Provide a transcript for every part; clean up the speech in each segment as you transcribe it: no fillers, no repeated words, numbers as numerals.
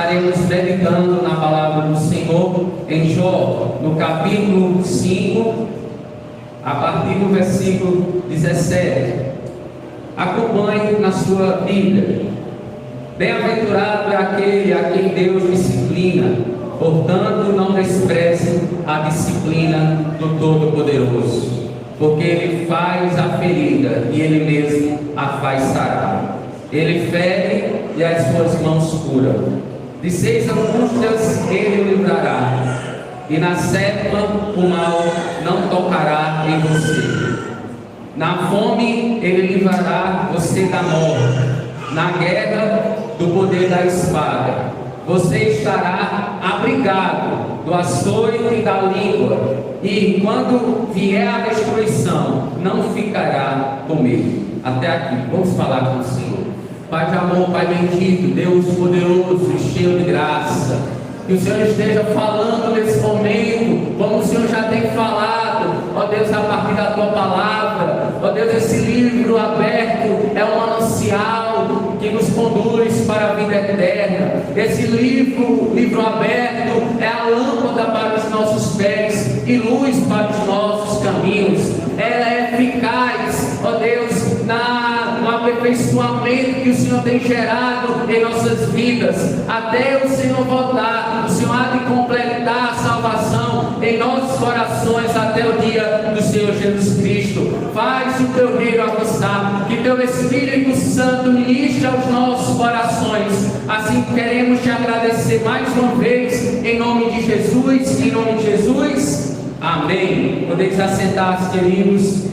estaremos meditando na palavra do Senhor em Jó, no capítulo 5, a partir do versículo 17. Acompanhe na sua Bíblia. Bem-aventurado é aquele a quem Deus disciplina, portanto não despreze a disciplina do Todo-Poderoso, porque Ele faz a ferida e Ele mesmo a faz sarar. Ele fere e as suas mãos curam. De 6 angústias Ele livrará, e na 7ª o mal não tocará em você. Na fome Ele livrará você da morte, na guerra do poder da espada. Você estará abrigado do açoite e da língua, e quando vier a destruição, não ficará com medo. Até aqui, vamos falar com o Senhor. Pai de amor, Pai bendito, Deus poderoso e cheio de graça, que o Senhor esteja falando nesse momento, como o Senhor já tem falado, ó Deus, a partir da Tua palavra. Ó Deus, esse livro aberto é um manancial que nos conduz para a vida eterna. Esse livro aberto é a lâmpada para os nossos pés e luz para os nossos caminhos. Ela é eficaz, ó Deus, no aperfeiçoamento que o Senhor tem gerado em nossas vidas. Até o Senhor voltar, o Senhor há de completar a salvação em nossos corações até o dia do Senhor Jesus Cristo. Faz o Teu reino avançar, que Teu Espírito Santo ministre aos nossos corações. Assim queremos Te agradecer mais uma vez, em nome de Jesus, em nome de Jesus. Amém. Podeis assentar-se, queridos.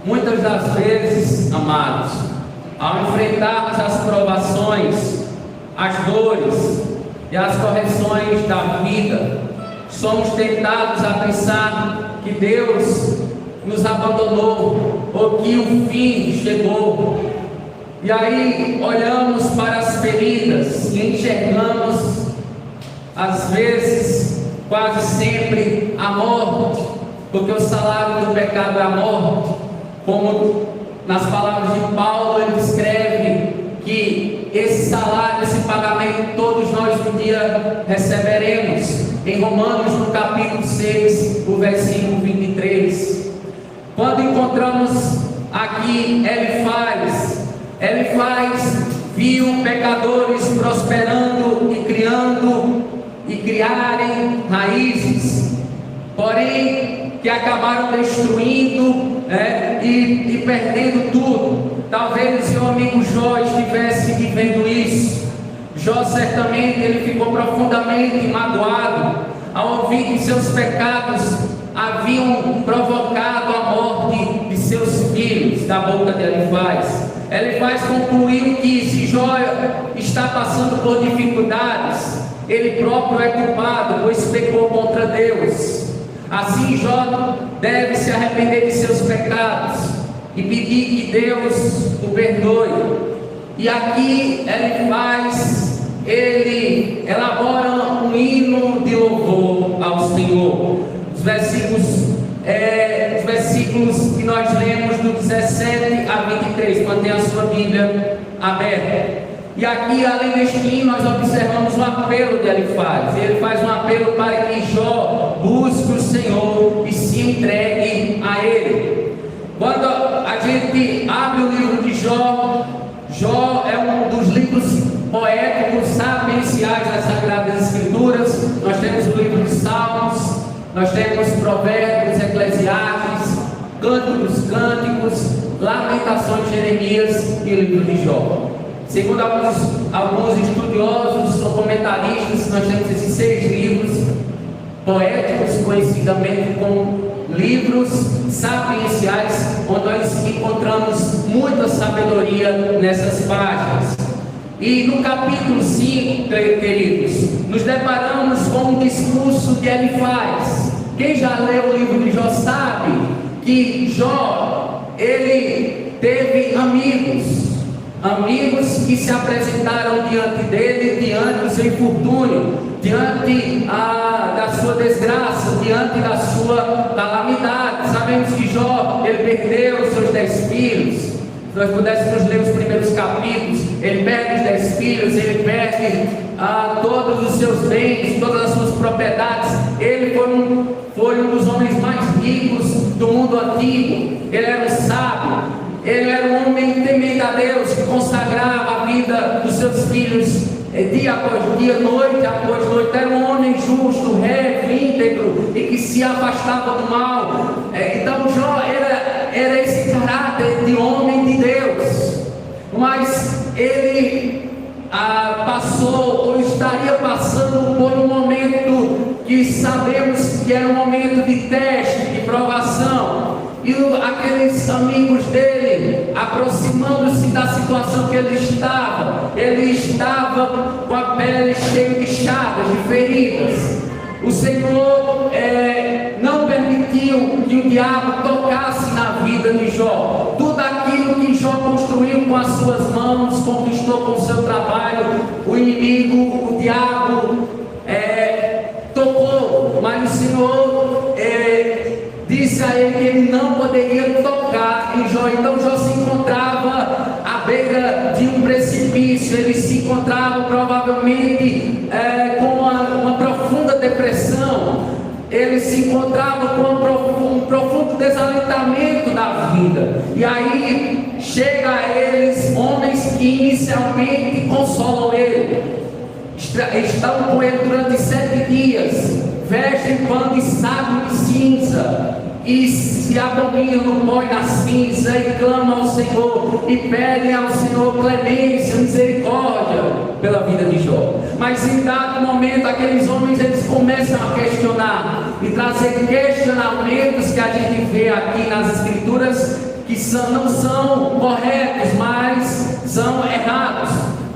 Muitas das vezes, amados, ao enfrentarmos as provações, as dores e as correções da vida, somos tentados a pensar que Deus nos abandonou ou que o fim chegou. E aí olhamos para as feridas e enxergamos, às vezes, quase sempre, a morte, porque o salário do pecado é a morte. Como nas palavras de Paulo ele descreve que esse salário, esse pagamento, todos nós um dia receberemos. Em Romanos, no capítulo 6, o versículo 23. Quando encontramos aqui Elifaz viu pecadores prosperando e criarem raízes, porém que acabaram destruindo e perdendo tudo. Talvez o seu amigo Jó estivesse vivendo isso. Jó certamente ele ficou profundamente magoado ao ouvir que seus pecados haviam provocado a morte de seus filhos da boca de Elifaz. Elifaz concluiu que se Jó está passando por dificuldades, ele próprio é culpado, pois pecou contra Deus. Assim Jó deve se arrepender de seus pecados e pedir que Deus o perdoe. E aqui Elifaz, ele elabora um hino de louvor ao Senhor. Os versículos que nós lemos do 17 a 23, mantém a sua Bíblia aberta. E aqui, além deste hino, nós observamos um apelo de Elifaz. Ele faz um apelo para que Jó busque o Senhor e se entregue a Ele. Quando a gente abre o livro de Jó, Jó é um dos livros poéticos sapienciais das Sagradas Escrituras. Nós temos o livro de Salmos, nós temos Provérbios, Eclesiastes, Cântico dos Cânticos, Lamentações de Jeremias e o livro de Jó. Segundo alguns estudiosos ou comentaristas, nós temos esses 6 livros poéticos, conhecidamente como livros sapienciais, onde nós encontramos muita sabedoria nessas páginas. E no capítulo 5, queridos, nos deparamos com um discurso de Elifaz. Quem já leu o livro de Jó sabe que Jó, ele teve amigos que se apresentaram diante dele, diante do seu infortúnio, diante da sua desgraça, diante da sua calamidade. Sabemos que Jó, ele perdeu os seus 10 filhos. Se nós pudéssemos ler os primeiros capítulos, todos os seus bens, todas as suas propriedades. Ele foi um dos homens mais ricos do mundo antigo. Ele era um sábio, ele era um homem temente a Deus, que consagrava a vida dos seus filhos dia após dia, noite após noite. Era um homem justo, reto, íntegro e que se afastava do mal. Então Jó era esse caráter de homem de Deus, mas ele passou ou estaria passando por um momento que sabemos que era um momento de teste, de provação. E aqueles amigos dele, aproximando-se da situação que ele estava com a pele cheia de chagas, de feridas. O Senhor não permitiu que o diabo tocasse na vida de Jó. Tudo aquilo que Jó construiu com as suas mãos, conquistou com o seu trabalho, o inimigo, o diabo tocou, mas o Senhor disse a ele que ele não poderia tocar em Jó. Então Jó se encontrava à beira de um precipício, ele se encontrava provavelmente com uma profunda depressão, ele se encontrava com um profundo desalentamento da vida. E aí chega a eles homens que inicialmente consolam ele, estão com ele durante 7 dias, vestem pano de saco de cinza e se abominam no pó e na cinza e clamam ao Senhor e pedem ao Senhor clemência, misericórdia pela vida de Jó. Mas em dado momento aqueles homens eles começam a questionar e trazer questionamentos que a gente vê aqui nas Escrituras que não são corretos, mas são errados.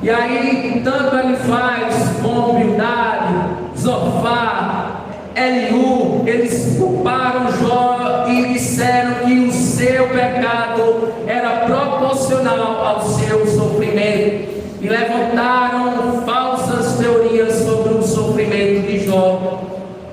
E aí, tanto ele faz com humildade, Zofar, Eliú, eles culparam Jó e disseram que o seu pecado era proporcional ao seu sofrimento. E levantaram falsas teorias sobre o sofrimento de Jó,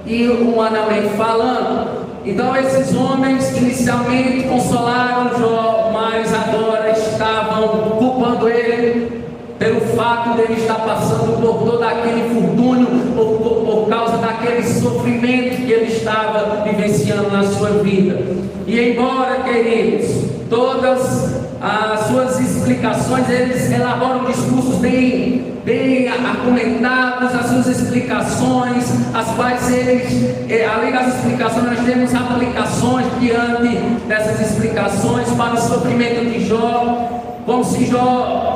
e humanamente falando. Então esses homens inicialmente consolaram Jó, mas agora estavam culpando ele pelo fato de ele estar passando por todo aquele infortúnio, por causa daquele sofrimento que ele estava vivenciando na sua vida. E embora, queridos, todas as suas explicações, eles elaboram discursos bem argumentados, as suas explicações, as quais eles, além das explicações, nós temos aplicações diante dessas explicações para o sofrimento de Jó. Como se Jó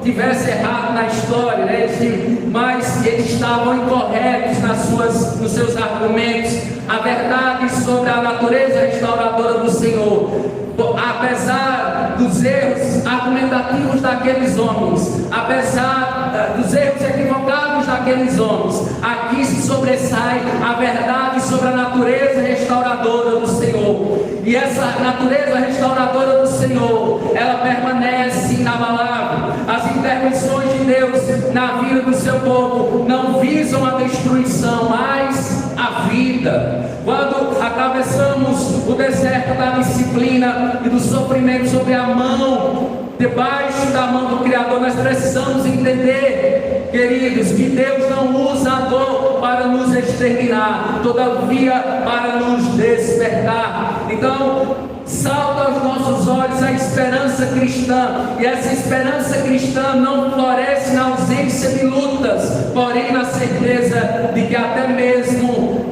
tivesse errado na história, né? Mas eles estavam incorretos nos seus argumentos. A verdade sobre a natureza restauradora do Senhor, apesar dos erros argumentativos daqueles homens, apesar dos erros equivocados daqueles homens, aqui se sobressai a verdade sobre a natureza restauradora do Senhor. E essa natureza restauradora do Senhor, ela permanece inabalável. As intervenções de Deus na vida do seu povo não visam a destruição, mas a vida. Quando atravessamos o deserto da disciplina e do sofrimento sob a mão, debaixo da mão do Criador, nós precisamos entender, queridos, que Deus não usa a dor para nos exterminar, todavia para nos despertar. Então, salta aos nossos olhos a esperança cristã, e essa esperança cristã não floresce na ausência de lutas, porém na certeza de que até mesmo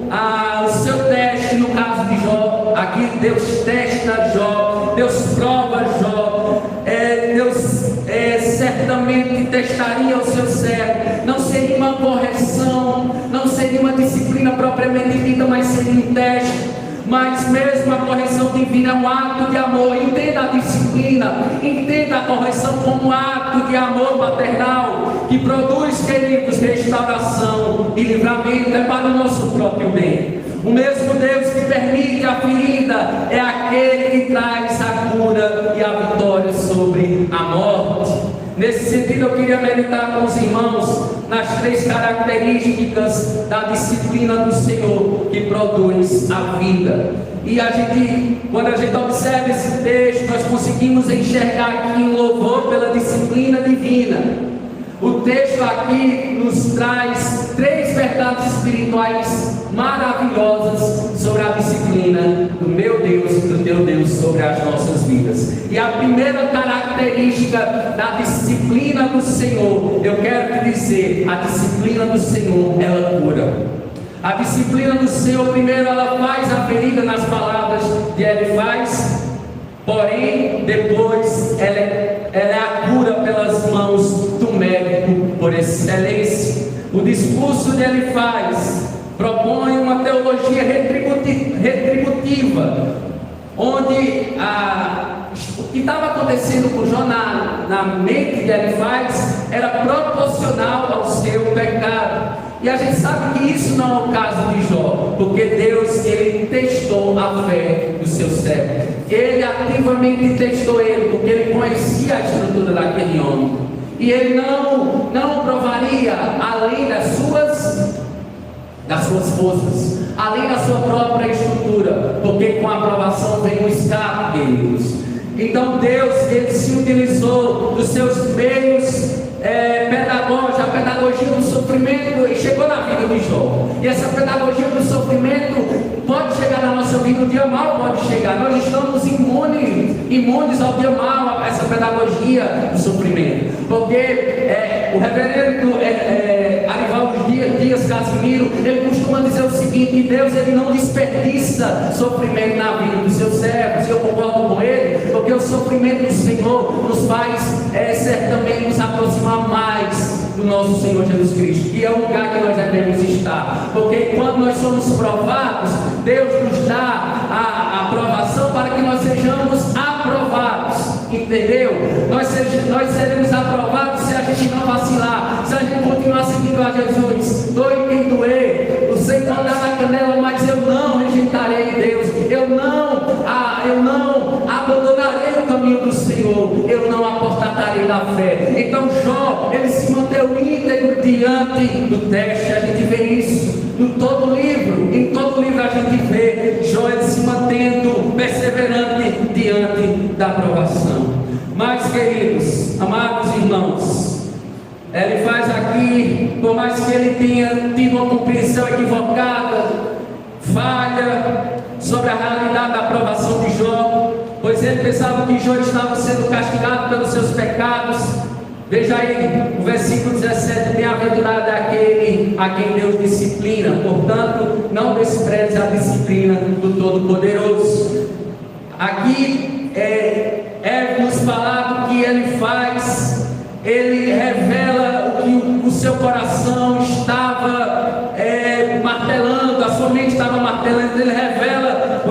o seu teste, no caso de Jó, aqui Deus testa Jó, Deus prova Jó, Deus certamente testaria o seu servo. Não seria uma correção, não seria uma disciplina propriamente dita, mas seria um teste. Mas mesmo a correção divina é um ato de amor. Entenda a disciplina, entenda a correção como um ato de amor paternal, que produz, queridos, restauração e livramento. É para o nosso próprio bem. O mesmo Deus que permite a ferida é aquele que traz a cura e a vitória sobre a morte. Nesse sentido, eu queria meditar com os irmãos nas 3 características da disciplina do Senhor que produz a vida. E quando a gente observa esse texto, nós conseguimos enxergar aqui um louvor pela disciplina divina. O texto aqui nos traz 3 verdades espirituais maravilhosas sobre a disciplina do meu Deus e do teu Deus sobre as nossas vidas. E a primeira característica da disciplina do Senhor, eu quero te dizer, a disciplina do Senhor, ela cura. A disciplina do Senhor, primeiro, ela faz a ferida, nas palavras de Elifaz, porém, depois, ela é a cura pelas mãos do médico por excelência. O discurso de Elifaz propõe uma teologia retributiva, onde o que estava acontecendo com Jó na mente de Elifaz era proporcional ao seu pecado. E a gente sabe que isso não é o caso de Jó, porque Deus, ele testou a fé do seu servo. Ele ativamente testou ele, porque ele conhecia a estrutura daquele homem. E ele não provaria além das suas forças, além da sua própria estrutura, porque com a aprovação vem um escape, queridos. Então Deus, ele se utilizou dos seus meios pedagógicos, a pedagogia do sofrimento, e chegou na vida de Jó. E essa pedagogia do sofrimento pode chegar na nossa vida, o dia mal pode chegar. Nós estamos imunes ao dia mal, a essa pedagogia do sofrimento, porque o reverendo Arivaldo Dias Casimiro, ele costuma dizer o seguinte: que Deus, ele não desperdiça sofrimento na vida dos seus servos. Eu concordo com ele, porque o sofrimento do Senhor nos faz certamente nos aproximar mais do nosso Senhor Jesus Cristo, que é o lugar que nós devemos estar. Porque quando nós somos provados, Deus nos dá a aprovação para que nós sejamos aprovados, entendeu? Nós seremos aprovados se a gente não vacilar, se a gente continuar seguindo a Jesus, doe quem doer, o Senhor dá na canela, mas eu não rejeitarei Deus, eu não abandonarei o caminho do Senhor, eu não apostatarei da fé. Então Jó, ele se manteve íntegro diante do teste. A gente vê isso em todo livro a gente vê Jó, ele se mantendo perseverante diante da aprovação. Mas, queridos, amados irmãos, ele faz aqui, por mais que ele tenha tido uma compreensão equivocada, falha sobre a realidade da aprovação de Jó, pois ele pensava que Jó estava sendo castigado pelos seus pecados. Veja aí o versículo 17: bem-aventurado é aquele a quem Deus disciplina, portanto não despreze a disciplina do Todo-Poderoso. Aqui nos falado que ele faz, ele revela o que o seu coração estava martelando, a sua mente estava martelando. Ele revela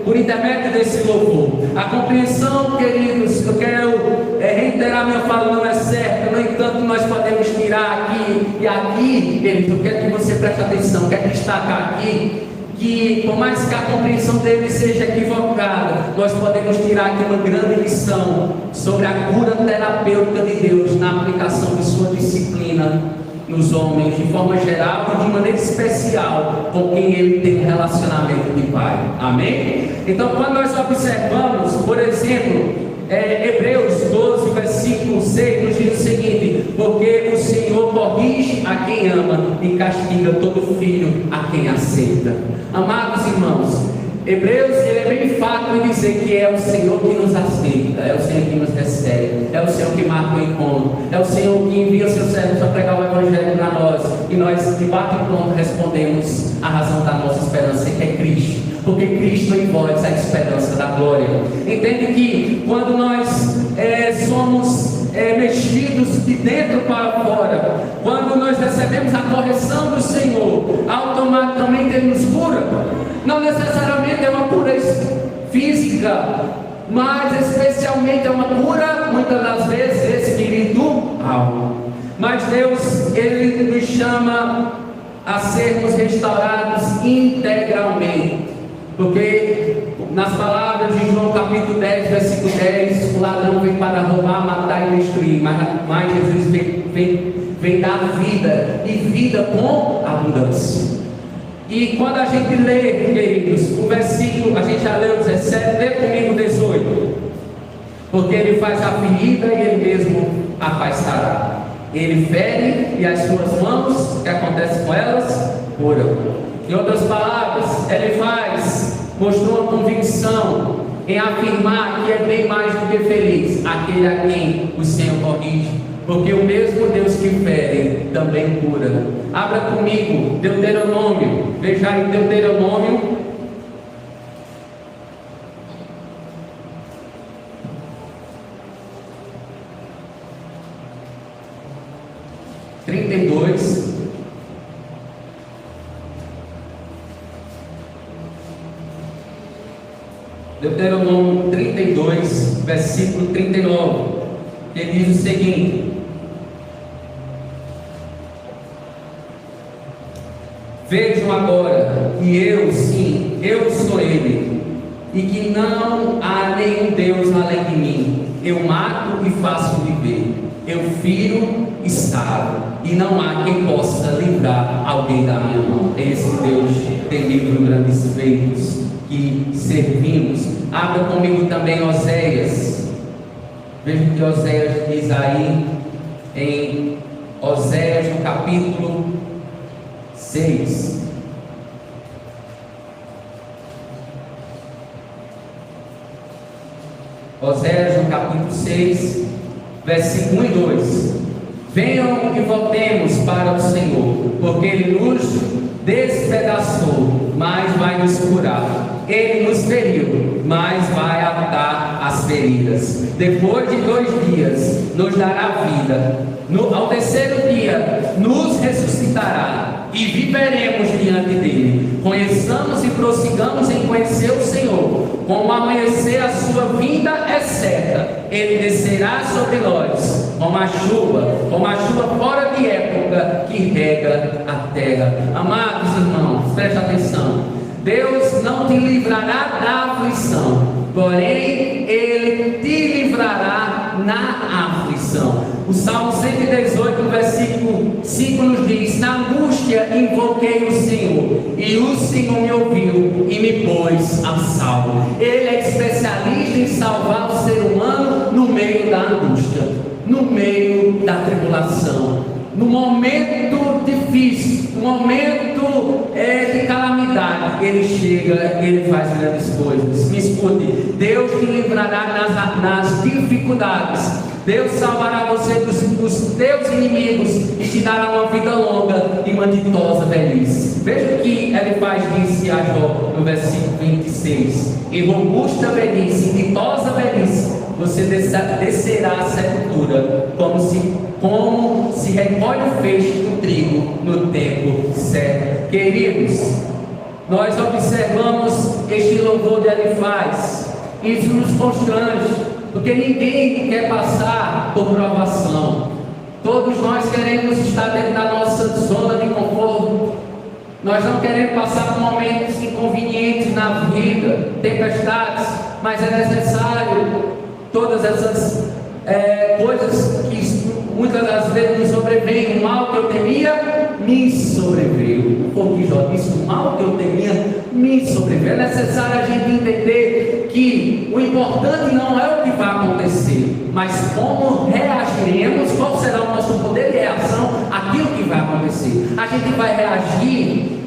por intermédio desse louvor. A compreensão, queridos, eu quero reiterar minha fala, não é certa. No entanto, nós podemos tirar aqui e aqui, queridos, eu quero que você preste atenção, quero destacar aqui que, por mais que a compreensão dele seja equivocada, nós podemos tirar aqui uma grande lição sobre a cura terapêutica de Deus na aplicação de sua disciplina nos homens, de forma geral e de maneira especial com quem ele tem um relacionamento de pai. Amém? Então, quando nós observamos, por exemplo, Hebreus 12, versículo 6, nos diz o seguinte: porque o Senhor corrige a quem ama e castiga todo filho a quem aceita. Amados irmãos, Hebreus, ele é bem enfático em dizer que é o Senhor que nos aceita, é o Senhor que nos recebe, é o Senhor que marca o encontro, é o Senhor que envia seus servos para pregar o Evangelho para nós, e nós de bate e pronto respondemos a razão da nossa esperança, que é Cristo, porque Cristo em vós é a esperança da glória. Entende que quando nós somos mexidos de dentro para fora, quando nós recebemos a correção do Senhor, automaticamente Ele nos cura. Não necessariamente é uma cura física, mas especialmente é uma cura, muitas das vezes, espiritual. Mas Deus, Ele nos chama a sermos restaurados integralmente, porque nas palavras de João capítulo 10, versículo 10, o ladrão vem para roubar, matar e destruir, mas Jesus vem dar vida, e vida com abundância. E quando a gente lê, queridos, o versículo, a gente já leu 17, lê comigo 18. Porque ele faz a ferida e ele mesmo a faz sarar. Ele fere e as suas mãos, o que acontece com elas? Curam. Em outras palavras, ele mostrou uma convicção em afirmar que é bem mais do que feliz aquele a quem o Senhor corrige, porque o mesmo Deus que fere também cura. Abra comigo Deuteronômio, veja aí Deuteronômio 32. Deuteronômio 32, versículo 39, ele diz o seguinte: vejam agora que eu, sim, eu sou Ele, e que não há nenhum Deus além de mim. Eu mato e faço viver, eu firo e saro, e não há quem possa livrar alguém da minha mão. Esse Deus temível, grandes feitos que servimos. Abra comigo também Oséias. Veja o que Oséias diz aí em Oséias no capítulo 6. Oséias no capítulo 6, versículo 1 e 2. Venham e voltemos para o Senhor, porque Ele nos despedaçou, mas vai nos curar. Ele nos feriu, mas vai atar as feridas. Depois de 2 dias, nos dará vida. Ao terceiro dia, nos ressuscitará e viveremos diante dele. Conheçamos e prossigamos em conhecer o Senhor. Como amanhecer, a sua vinda é certa. Ele descerá sobre nós como a chuva fora de época que rega a terra. Amados irmãos, preste atenção. Deus não te livrará da aflição, porém Ele te livrará na aflição. O Salmo 118, versículo 5 nos diz: na angústia invoquei o Senhor, e o Senhor me ouviu e me pôs a salvo. Ele é especialista em salvar o ser humano no meio da angústia, no meio da tribulação, no momento difícil, no momento de calamidade. Ele chega, Ele faz grandes coisas. Me escute, Deus te livrará nas dificuldades. Deus salvará você dos teus inimigos e te dará uma vida longa e uma ditosa velhice. Veja o que Ele disse a Jó no versículo 26: em robusta velhice, em ditosa velhice, você descerá à sepultura, como se recolhe o feixe do trigo no tempo certo. Queridos, nós observamos este louvor de Elifaz. Isso nos constrange, porque ninguém quer passar por provação. Todos nós queremos estar dentro da nossa zona de conforto. Nós não queremos passar por momentos inconvenientes na vida, tempestades, mas é necessário todas essas coisas que muitas das vezes nos sobrevêm. O mal que eu temia me sobreveio. Porque Jó disse: o mal que eu temia me sobreveio. É necessário a gente entender que o importante não é o que vai acontecer, mas como reagiremos, qual será o nosso poder de reação àquilo que vai acontecer. A gente vai reagir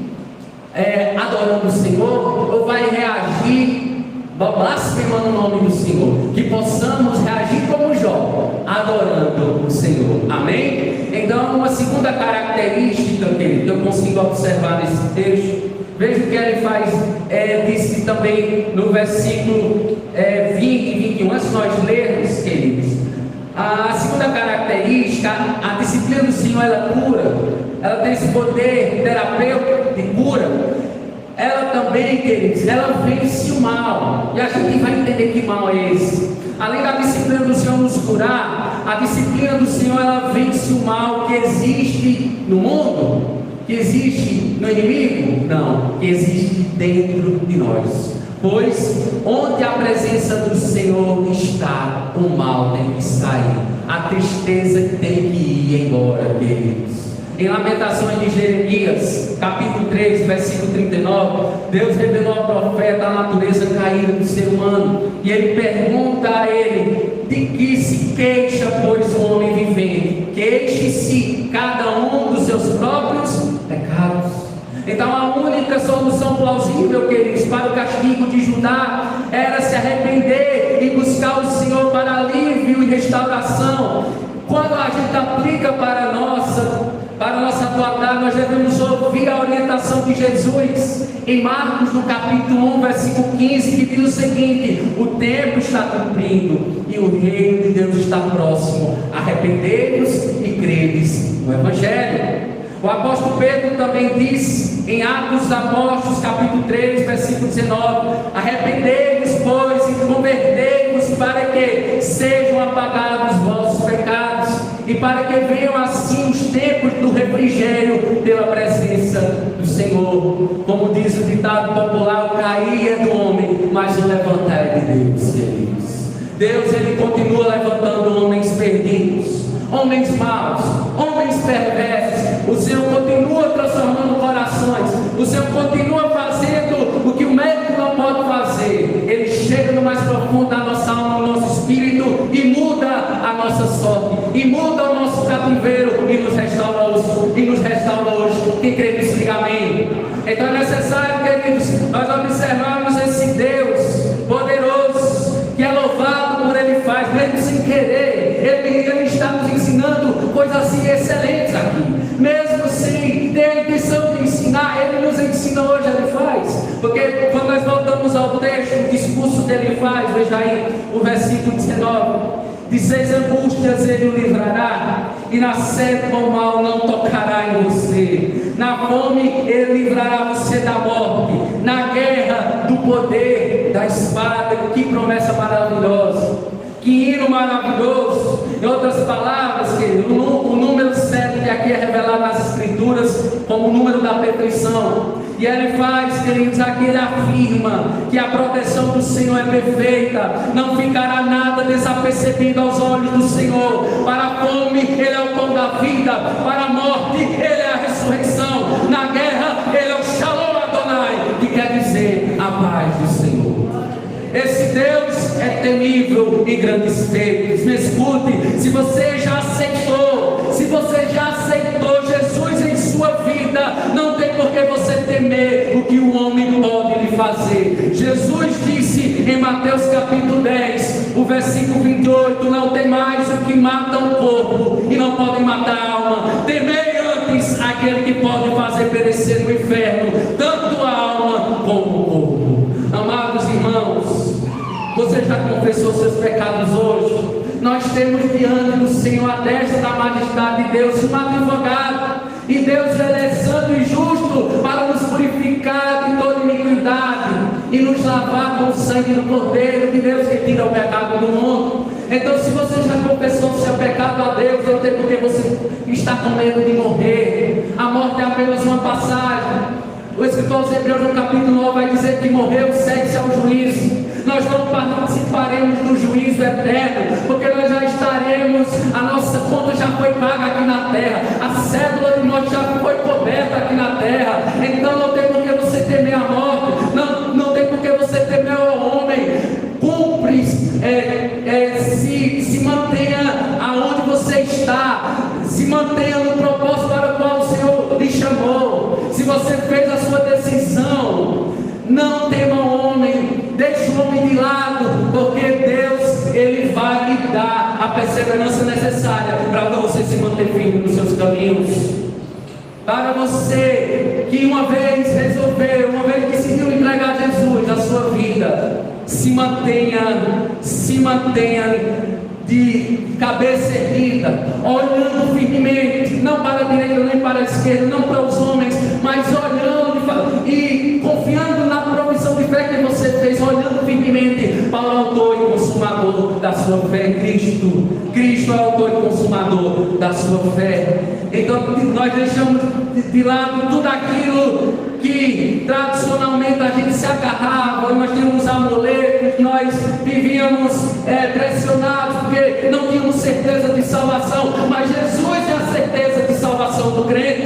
adorando o Senhor, ou vai reagir blasfemando o nome do Senhor? Que possamos reagir como Jó, adorando o Senhor. Amém? Então, uma segunda característica, querido, que eu consigo observar nesse texto, veja o que ele faz, disse também no versículo 20 e 21, antes de nós lermos, queridos. A segunda característica, a disciplina do Senhor, ela cura, ela tem esse poder terapêutico de cura. Ela também, queridos, ela vence o mal, e a gente vai entender que mal é esse. Além da disciplina do Senhor nos curar, a disciplina do Senhor, ela vence o mal que existe no mundo, que existe no inimigo, não, que existe dentro de nós. Pois onde a presença do Senhor está, o mal tem que sair, a tristeza tem que ir embora, queridos. Em Lamentações de Jeremias, capítulo 3, versículo 39, Deus revelou ao profeta a natureza caída do ser humano, e ele pergunta a ele: de que se queixa, pois, o homem vivente? Queixe-se cada um dos seus próprios pecados. Então a única solução plausível, queridos, para o castigo de Judá era se arrepender e buscar o Senhor para alívio e restauração. Quando a gente aplica para a nossa atualidade, nós devemos ouvir a orientação de Jesus em Marcos, no capítulo 1, versículo 15, que diz o seguinte: o tempo está cumprindo e o reino de Deus está próximo. Arrependei-vos e credes no Evangelho. O apóstolo Pedro também diz em Atos dos Apóstolos, capítulo 3, versículo 19: arrependei-vos, pois, e convertei-vos, para que sejam apagados os vossos pecados, e para que venham assim os tempos do refrigério pela presença do Senhor. Como diz o ditado popular, o cair é do homem, mas o levantar é de Deus, queridos. Deus, ele continua levantando homens perdidos, homens maus, homens perversos. O Senhor continua transformando corações. O Senhor continua fazendo o que o médico não pode fazer. Ele chega no mais profundo da nossa alma, no nosso espírito, e muda a nossa sorte, e muda o nosso cativeiro, e nos restaura hoje. Quem crê nisso, diga amém. Então é necessário, queridos, nós observarmos esse Deus poderoso, que é louvado por Ele faz, mesmo sem querer. Ele está nos ensinando coisas assim excelentes aqui, mesmo sem ter a intenção de ensinar. Ele nos ensina hoje, Ele faz, porque quando nós voltamos ao texto, o discurso dele faz, veja aí o versículo 19: de 6 angústias Ele o livrará, e na sétima o mal não tocará em você. Na fome Ele livrará você da morte, na guerra do poder da espada. Que promessa maravilhosa, que hino maravilhoso. Em outras palavras, querido, o número 7 que aqui é revelado nas Escrituras como o número da perfeição. E ele faz, queridos, aqui ele afirma que a proteção do Senhor é perfeita, não ficará nada desapercebido aos olhos do Senhor. Para a fome Ele é o pão da vida, para a morte Ele é a ressurreição, na guerra Ele é o Shalom Adonai, que quer dizer a paz do Senhor. Esse Deus é temível e grandes feitos. Me escute, se você já aceitou Jesus em sua vida, não tem por que você temer o que o homem pode lhe fazer. Jesus disse em Mateus capítulo 10, o versículo 28: não temais o que mata o corpo e não pode matar a alma, temei antes aquele que pode fazer perecer no inferno tanto a alma como o corpo. Amados irmãos, você já confessou seus pecados hoje? Nós temos diante do Senhor, a destra da majestade de Deus, um advogado, e Deus ele é santo e justo para nos purificar de toda iniquidade e nos lavar com o sangue do Cordeiro, que Deus retira o pecado do mundo. Então, se você já confessou o seu pecado a Deus, não tem porque você está com medo de morrer. A morte é apenas uma passagem. O escritor aos Hebreus, no capítulo 9, vai dizer que morreu, segue-se ao juízo. Nós não participaremos do juízo eterno, porque nós já estaremos, a nossa conta já foi paga aqui na terra, a cédula de morte já foi coberta aqui na terra. Então não tem por que você temer a morte, não tem por que você temer ao homem. Cumpre, se mantenha aonde você está, se mantenha no propósito para o qual o Senhor lhe chamou. Se você fez a sua decisão, não tema o homem, deixe o homem de lado, porque Deus ele vai lhe dar a perseverança necessária para você se manter firme nos seus caminhos. Para você que uma vez resolveu, uma vez decidiu entregar a Jesus a sua vida, se mantenha de cabeça erguida, olhando firmemente, não para a direita nem para a esquerda, não para os homens, mas olhando e confiando na provisão de fé que você fez, olhando firmemente para o autor e consumador da sua fé, Cristo. Cristo é o autor e consumador da sua fé. Então nós deixamos de lado tudo aquilo que tradicionalmente a gente se agarrava. Nós tínhamos amuletos, nós vivíamos pressionados porque não tínhamos certeza de salvação, mas Jesus é a certeza de salvação do crente.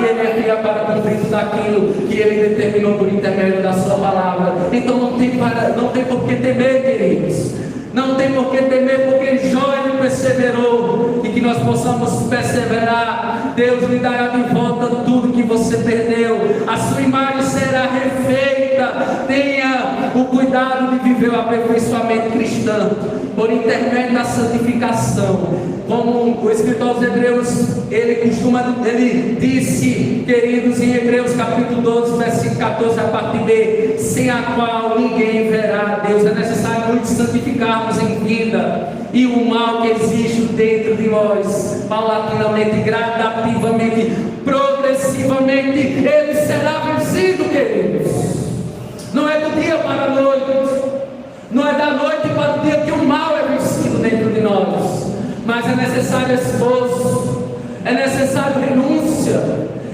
Ele é fiel para cumprir tudo aquilo que Ele determinou por intermédio da sua palavra. Então não tem por que temer, queridos. Não tem por que temer, porque Jó ele perseverou, e que nós possamos perseverar. Deus lhe dará de volta tudo que você perdeu, a sua imagem será refeita. Tenha o cuidado de viver o aperfeiçoamento cristão por intermédio da santificação. Como o escritor aos Hebreus, ele disse, queridos, em Hebreus capítulo 12, versículo 14, a parte B, sem a qual ninguém verá a Deus. É necessário nos santificarmos em vida, e o mal que existe dentro de nós, paulatinamente, gradativamente, progressivamente, ele será vencido, queridos. Não é do dia para a noite, não é da noite para o dia que o mal é vencido dentro de nós. Mas é necessário esforço, é necessário renúncia,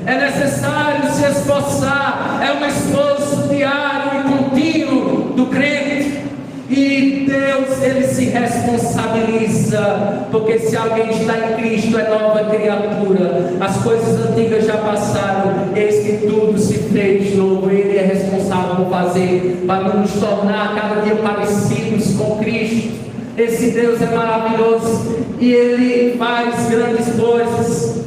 é necessário se esforçar. É um esforço diário e contínuo do crente. E Deus, Ele se responsabiliza, porque se alguém está em Cristo é nova criatura. As coisas antigas já passaram, eis que tudo se fez novo. Ele é responsável por fazer, para nos tornar cada dia parecidos com Cristo. Esse Deus é maravilhoso e Ele faz grandes coisas.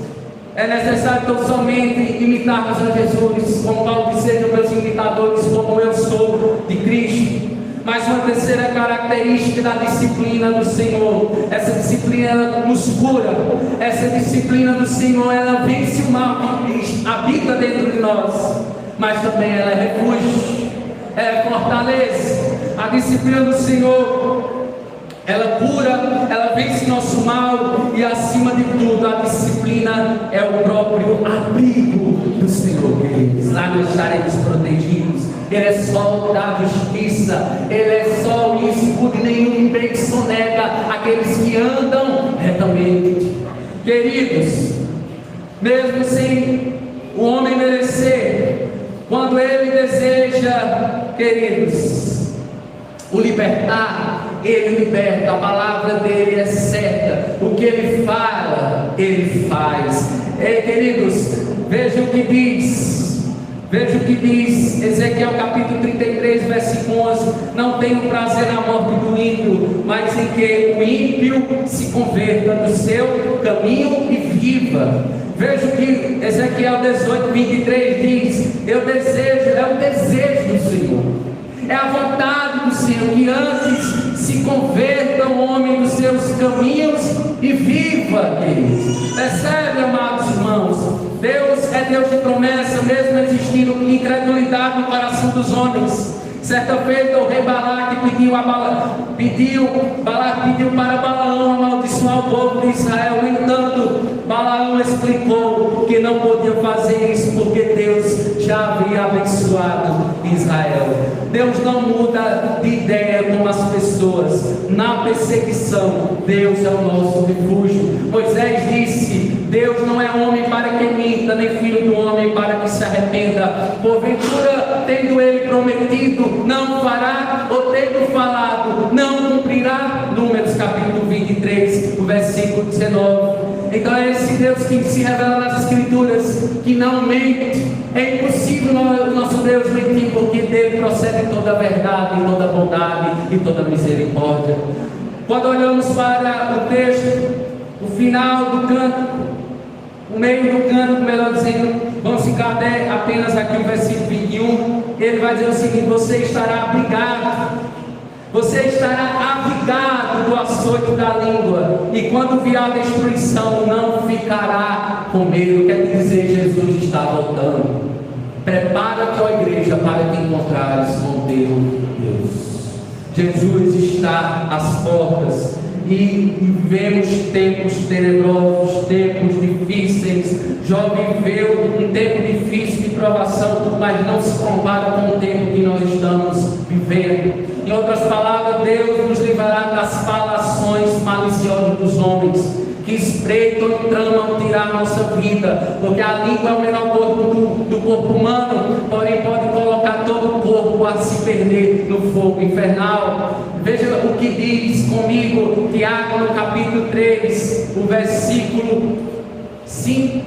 É necessário então somente imitarmos a Jesus, como Paulo disse: sejam meus imitadores, como eu sou de Cristo. Mas uma terceira característica da disciplina do Senhor, essa disciplina ela nos cura, essa disciplina do Senhor ela vence o mal que habita dentro de nós, mas também ela é refúgio, ela é fortaleza. A disciplina do Senhor ela cura, ela vence nosso mal, e acima de tudo a disciplina é o próprio abrigo do Senhor, queridos. Lá nós estaremos protegidos. Ele é sol da justiça, Ele é sol e escudo, e nenhum bem que sonega aqueles que andam retamente. Queridos, mesmo sem o homem merecer, quando ele deseja, queridos, o libertar, Ele liberta. A palavra dele é certa, o que Ele fala, Ele faz. Queridos, veja o que diz Ezequiel capítulo 33, versículo 11: não tenho prazer na morte do ímpio, mas em que o ímpio se converta do seu caminho e viva. Veja o que Ezequiel 18, 23 diz: eu desejo, é o desejo do Senhor, é a vontade do Senhor, que antes se converta o homem dos seus caminhos e viva, queridos. Percebe, amados irmãos? Deus é Deus de promessa, mesmo existindo incredulidade no coração dos homens. Certa feita o rei Balaque pediu para Balaão amaldiçoar o povo de Israel. No entanto, Balaão explicou que não podia fazer isso, porque Deus já havia abençoado Israel. Deus não muda de ideia com as pessoas. Na perseguição, Deus é o nosso refúgio. Moisés disse: Deus não é homem para que minta, nem filho do homem para que se arrependa. Porventura, tendo ele prometido, não fará, ou tendo falado, não cumprirá. Números capítulo 23, o versículo 19. Então é esse Deus que se revela nas Escrituras, que não mente. É impossível o nosso Deus mentir, porque dele procede toda a verdade, toda a bondade e toda a misericórdia. Quando olhamos para o texto, o final do canto, o meio do canto, melhor dizendo, vamos ficar apenas aqui no versículo 21, ele vai dizer o seguinte: você estará abrigado, você estará abrigado do açoite da língua, e quando vier a destruição, não ficará com medo. Quer dizer, Jesus está voltando. Prepara-te, ó igreja, para que encontrares com teu Deus. Jesus está às portas. E vivemos tempos tenebrosos, tempos difíceis. Jó viveu um tempo difícil de provação, mas não se compara com o tempo que nós estamos vivendo. Em outras palavras, Deus nos livrará das falações maliciosas dos homens, que espreitam e tramam tirar a nossa vida, porque a língua é o menor corpo do corpo humano, porém pode colocar todo o corpo a se perder no fogo infernal. Veja o que diz comigo Tiago no capítulo 3, o versículo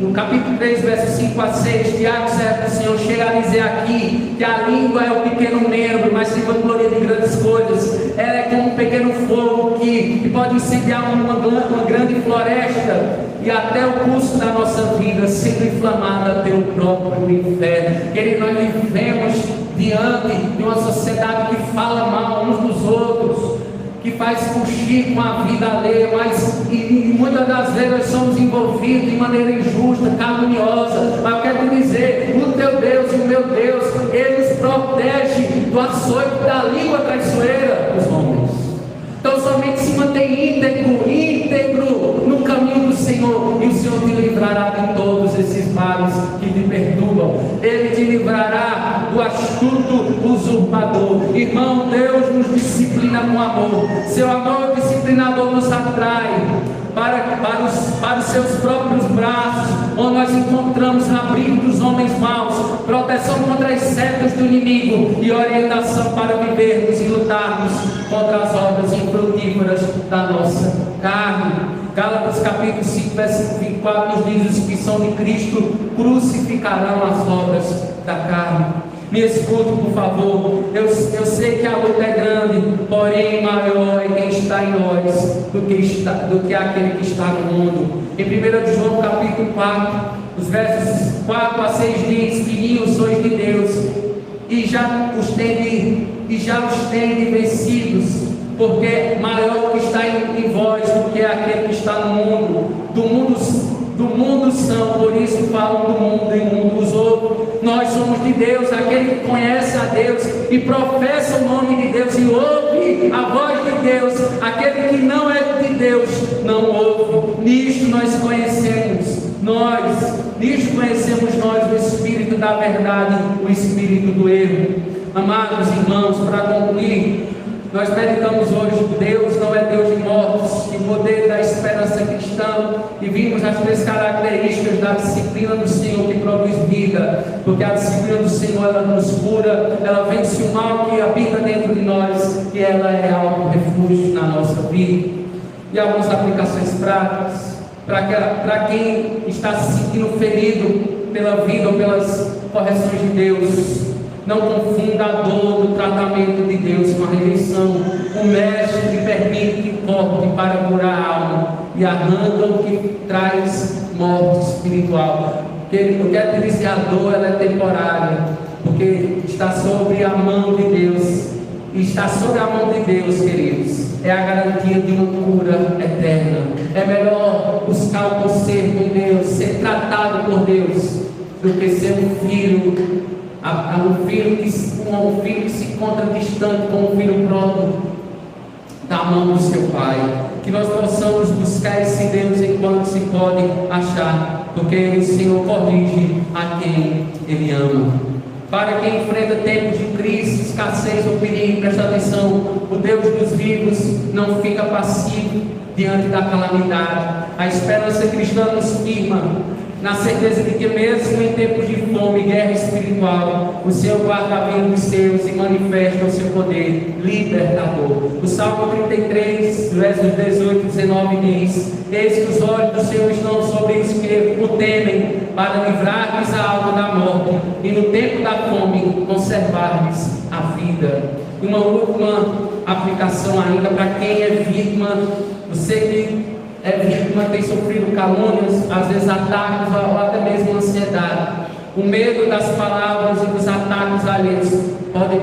no capítulo 3, versos 5 a 6, Tiago, servo do Senhor, chega a dizer aqui que a língua é um pequeno membro, mas se vangloria de grandes coisas. Ela é como um pequeno fogo que pode incendiar uma grande floresta e até o curso da nossa vida sendo inflamada pelo próprio inferno. Querido, nós vivemos diante de uma sociedade que fala mal uns dos outros, que faz fugir com a vida alheia, mas e muitas das vezes nós somos envolvidos de maneira injusta, caluniosa. Mas eu quero te dizer, o teu Deus e o meu Deus, Ele nos protege do açoite da língua traiçoeira dos homens. Então somente se mantém íntegro no caminho do Senhor, e o Senhor te livrará de todos esses males que te perturbam. Ele te livrará do astuto usurpador. Irmão, Deus nos disciplina com amor. Seu amor disciplinador nos atrai para os seus próprios braços, onde nós encontramos abrigo dos homens maus, proteção contra as setas do inimigo e orientação para vivermos e lutarmos contra as obras infrutíferas da nossa carne. Gálatas capítulo 5, versículo 24 nos diz: os que são de Cristo crucificarão as obras da carne. Me escute, por favor. Eu sei que a luta é grande, porém maior é quem está em nós do que aquele que está no mundo. Em 1 João capítulo 4, os versos 4 a 6 diz: filhinhos, sois de Deus e já os tende vencidos, porque maior o que está em vós do que aquele que está no mundo. Do mundo são, por isso falam do mundo e o mundo os outros. Nós somos de Deus, aquele que conhece a Deus e professa o nome de Deus e ouve a voz de Deus. Aquele que não é de Deus não ouve. Nisto conhecemos nós o Espírito da verdade, o Espírito do erro. Amados irmãos, para concluir, nós meditamos hoje que Deus não é Deus de mortos, e poder da esperança cristã, e vimos as 3 características da disciplina do Senhor que produz vida, porque a disciplina do Senhor, ela nos cura, ela vence o mal que habita dentro de nós, e ela é algo refúgio na nossa vida. E algumas aplicações práticas, para quem está se sentindo ferido pela vida ou pelas correções de Deus: não confunda a dor do tratamento de Deus com a rejeição. O mestre permite que corte para curar a alma e arranca o que traz morte espiritual. Eu quero te dizer, a dor ela é temporária, porque está sobre a mão de Deus. E está sobre a mão de Deus, queridos, é a garantia de uma cura eterna. É melhor buscar o conserto em Deus, ser tratado por Deus, do que ser um filho que se encontra distante como um filho próprio da mão do seu pai. Que nós possamos buscar esse Deus enquanto se pode achar, porque o Senhor corrige a quem Ele ama. Para quem enfrenta tempos de crise, escassez ou perigo, presta atenção: o Deus dos vivos não fica passivo diante da calamidade. A esperança cristã nos firma na certeza de que mesmo em tempos de fome e guerra espiritual, o Senhor guarda a vida dos seus e manifesta o seu poder libertador. O Salmo 33, versos 18 e 19 diz: eis que os olhos do Senhor estão sobre os que o temem, para livrar-lhes a alma da morte e no tempo da fome conservar-lhes a vida. E uma última aplicação ainda para quem é vítima. Você que é vítima, tem sofrido calúnias, às vezes ataques ou até mesmo ansiedade. O medo das palavras e dos ataques alheios pode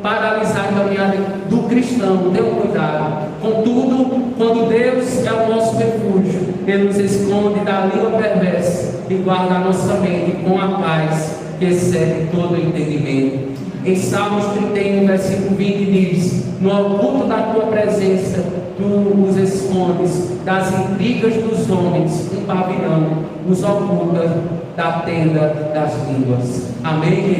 paralisar a caminhada do cristão. Tenha cuidado. Contudo, quando Deus é o nosso refúgio, Ele nos esconde da língua perversa e guarda a nossa mente com a paz que excede todo o entendimento. Em Salmos 31, versículo 20 diz: no oculto da tua presença tu os escondes das intrigas dos homens, um pavilhão os oculta da tenda das línguas. Amém?